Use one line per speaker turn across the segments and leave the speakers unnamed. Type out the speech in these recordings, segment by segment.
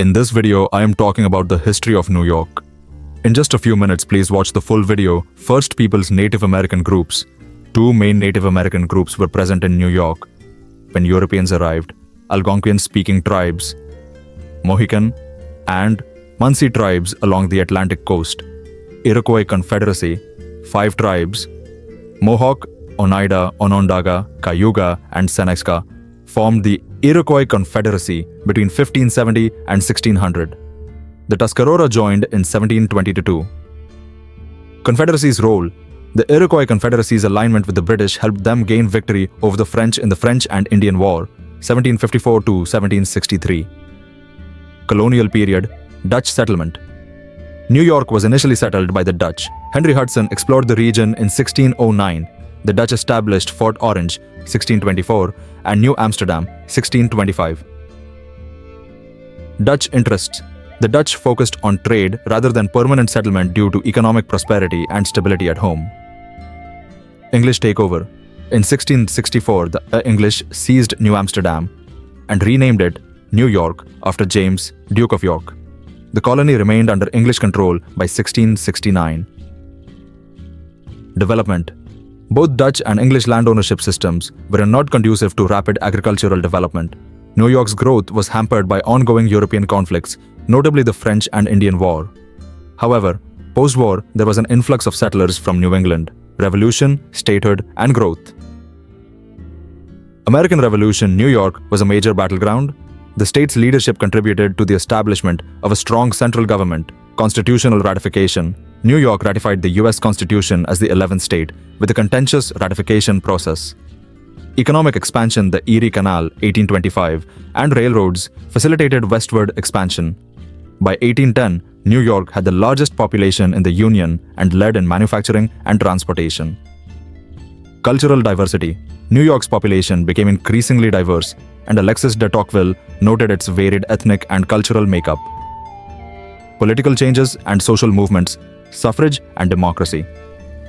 In this video, I am talking about the history of New York. In just a few minutes, please watch the full video. First Peoples Native American groups. Two main Native American groups were present in New York when Europeans arrived: Algonquian-speaking tribes, Mohican and Munsee tribes along the Atlantic coast. Iroquois Confederacy, 5 tribes, Mohawk, Oneida, Onondaga, Cayuga, and Seneca, formed the Iroquois Confederacy between 1570 and 1600. The Tuscarora joined in 1722. Confederacy's role: the Iroquois Confederacy's alignment with the British helped them gain victory over the French in the French and Indian War, 1754 to 1763. Colonial Period, Dutch settlement. New York was initially settled by the Dutch. Henry Hudson explored the region in 1609. The Dutch established Fort Orange, 1624, and New Amsterdam, 1625. Dutch interests. The Dutch focused on trade rather than permanent settlement due to economic prosperity and stability at home. English takeover. In 1664, the English seized New Amsterdam and renamed it New York after James, Duke of York. The colony remained under English control by 1669. Development. Both Dutch and English land ownership systems were not conducive to rapid agricultural development. New York's growth was hampered by ongoing European conflicts, notably the French and Indian War. However, post-war, there was an influx of settlers from New England, revolution, statehood, and growth. American Revolution, New York was a major battleground. The state's leadership contributed to the establishment of a strong central government. Constitutional ratification. New York ratified the U.S. Constitution as the 11th state, with a contentious ratification process. Economic expansion. The Erie Canal, 1825, and railroads facilitated westward expansion. By 1810, New York had the largest population in the Union and led in manufacturing and transportation. Cultural diversity. New York's population became increasingly diverse, and Alexis de Tocqueville noted its varied ethnic and cultural makeup. Political changes and social movements. Suffrage and democracy.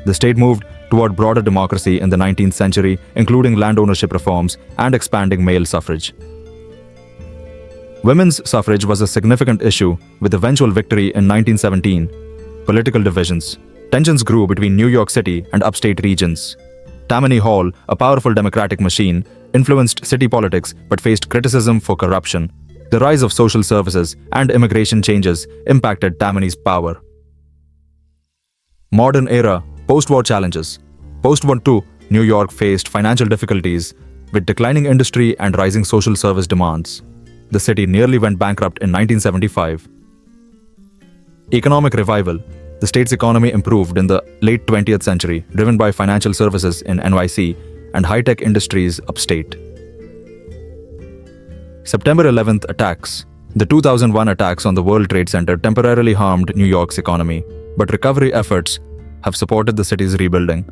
The state moved toward broader democracy in the 19th century, including land ownership reforms and expanding male suffrage. Women's suffrage was a significant issue, with eventual victory in 1917. Political divisions. Tensions grew between New York City and upstate regions. Tammany Hall, a powerful democratic machine, influenced city politics but faced criticism for corruption. The rise of social services and immigration changes impacted Tammany's power. Modern era, post-war challenges. Post-World II, New York faced financial difficulties with declining industry and rising social service demands. The city nearly went bankrupt in 1975. Economic revival. The state's economy improved in the late 20th century, driven by financial services in NYC and high-tech industries upstate. September 11th attacks. The 2001 attacks on the World Trade Center temporarily harmed New York's economy, but recovery efforts have supported the city's rebuilding.